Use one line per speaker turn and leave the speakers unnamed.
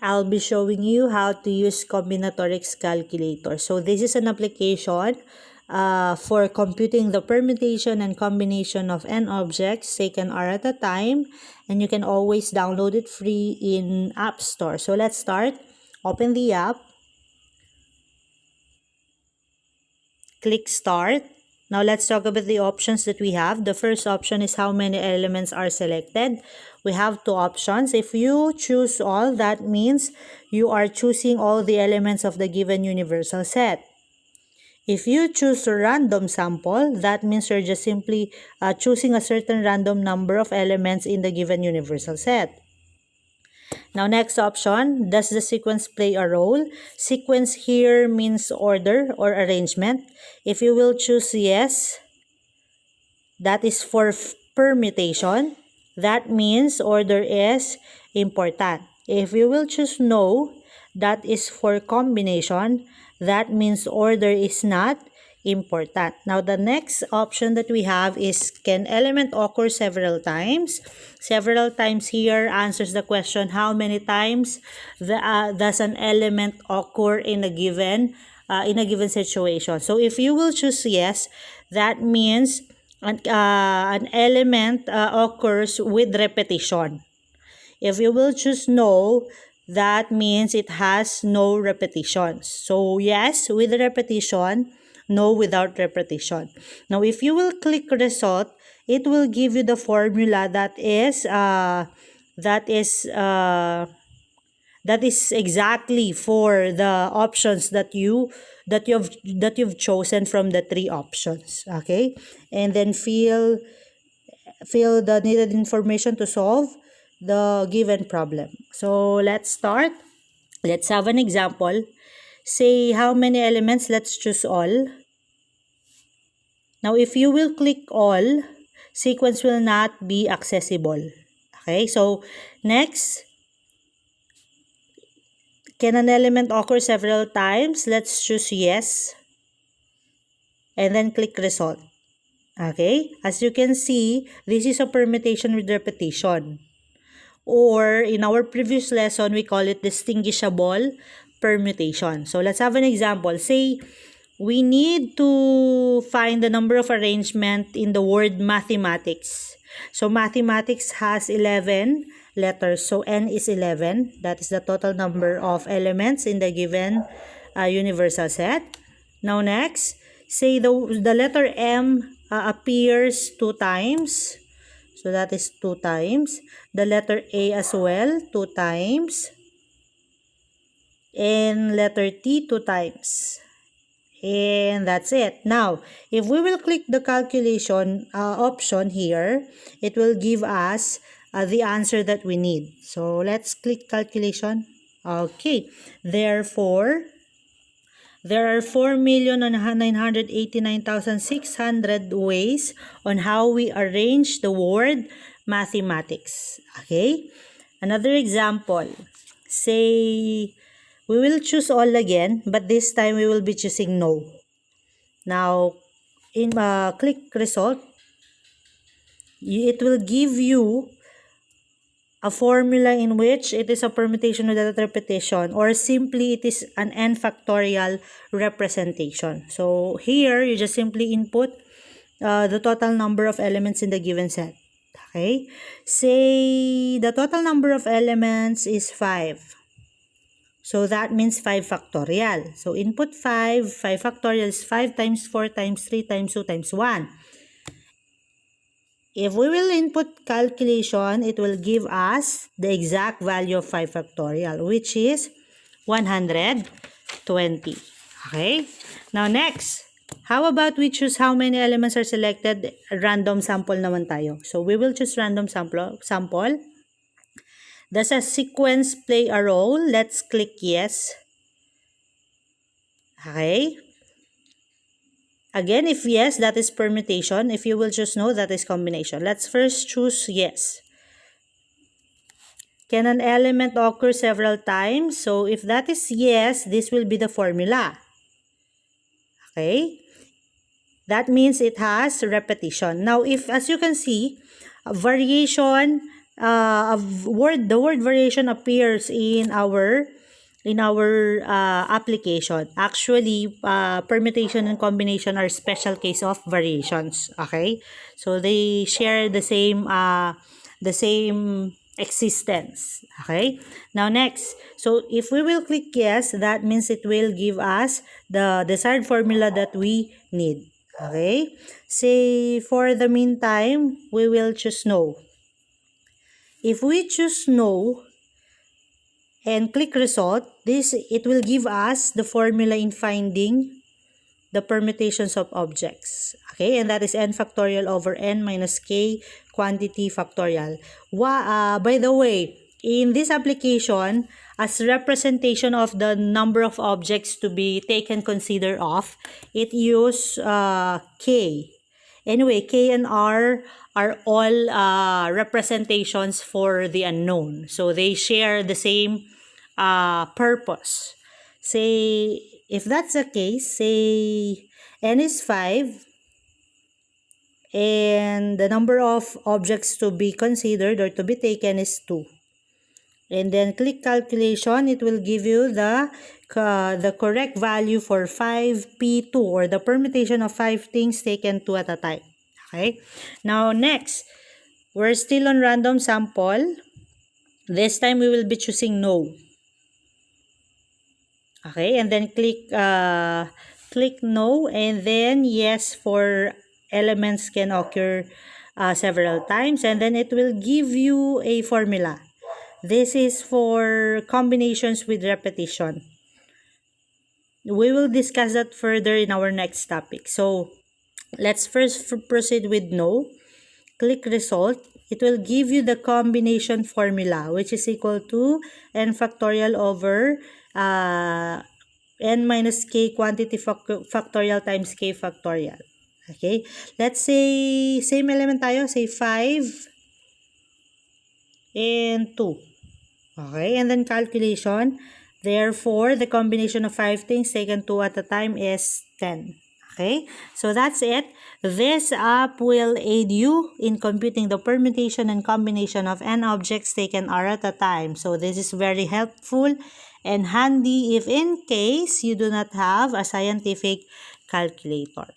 I'll be showing you how to use Combinatoric Calculator. So this is an application for computing the permutation and combination of n objects taken R at a time, and you can always download it free in App Store. So let's start. Open the app, click Start. Now let's talk about the options that we have. The first option is how many elements are selected. We have two options. If you choose all, that means you are choosing all the elements of the given universal set. If you choose a random sample, that means you're just simply choosing a certain random number of elements in the given universal set. Now, next option, does the sequence play a role? Sequence here means order or arrangement. If you will choose yes, that is for permutation. That means order is important. If you will choose no, that is for combination. That means order is not important. Now, the next option that we have is, can element occur several times? Several times here answers the question, how many times does an element occur in a given situation? So, if you will choose yes, that means an element occurs with repetition. If you will choose no, that means it has no repetitions. So yes with repetition, no without repetition. Now if you will click result, it will give you the formula that is exactly for the options that you've chosen from the three options. Okay, and then fill the needed information to solve the given problem. So let's start. Let's have an example. Say how many elements. Let's choose all. Now if you will click all, sequence will not be accessible. Okay, so next, can an element occur several times? Let's choose yes. And then click result. Okay, as you can see, this is a permutation with repetition. Or in our previous lesson, we call it distinguishable permutation. So let's have an example. Say we need to find the number of arrangement in the word mathematics. So mathematics has 11 letters. So n is 11. That is the total number of elements in the given universal set. Now next, say the letter M appears 2 times. So that is 2 times. The letter A as well, 2 times. And letter T, 2 times. And that's it. Now, if we will click the calculation option here, it will give us the answer that we need. So, let's click calculation. Okay. Therefore, there are 4,989,600 ways on how we arrange the word mathematics. Okay? Another example. Say, we will choose all again, but this time we will be choosing no. Now, in click result, it will give you a formula in which it is a permutation without repetition, or simply it is an n factorial representation. So here, you just simply input the total number of elements in the given set. Okay? Say the total number of elements is 5. So that means 5 factorial. So input 5 factorial is 5 times 4 times 3 times 2 times 1. If we will input calculation, it will give us the exact value of 5 factorial, which is 120. Okay? Now next, how about we choose how many elements are selected? Random sample naman tayo. So we will choose random sample. Does a sequence play a role? Let's click yes. Okay. Again, if yes, that is permutation. If you will choose no, that is combination. Let's first choose yes. Can an element occur several times? So if that is yes, this will be the formula. Okay. That means it has repetition. Now, if, as you can see, variation the word variation appears in our application. Actually, permutation and combination are special case of variations. Okay, so they share the same existence. Okay, now next, so if we will click yes, that means it will give us the desired formula that we need. Okay, say for the meantime, we will choose no. If we choose no and click result, it will give us the formula in finding the permutations of objects. Okay, and that is n factorial over n minus k quantity factorial. By the way, in this application, as representation of the number of objects to be taken consider of, it use k. Anyway, k and r are all representations for the unknown. So they share the same purpose. Say, if that's the case, say n is 5 and the number of objects to be considered or to be taken is 2. And then click calculation, it will give you the correct value for 5p2 or the permutation of 5 things taken 2 at a time. Okay, now next, we're still on random sample. This time we will be choosing no. Okay, and then click no, and then yes for elements can occur several times, and then it will give you a formula. This is for combinations with repetition. We will discuss that further in our next topic. So let's first proceed with no. Click result. It will give you the combination formula, which is equal to n factorial over n minus k quantity factorial times k factorial. Okay, let's say same element tayo, say 5 and 2. Okay, and then calculation. Therefore, the combination of 5 things taken 2 at a time is 10. Okay, so that's it. This app will aid you in computing the permutation and combination of n objects taken r at a time. So this is very helpful and handy if in case you do not have a scientific calculator.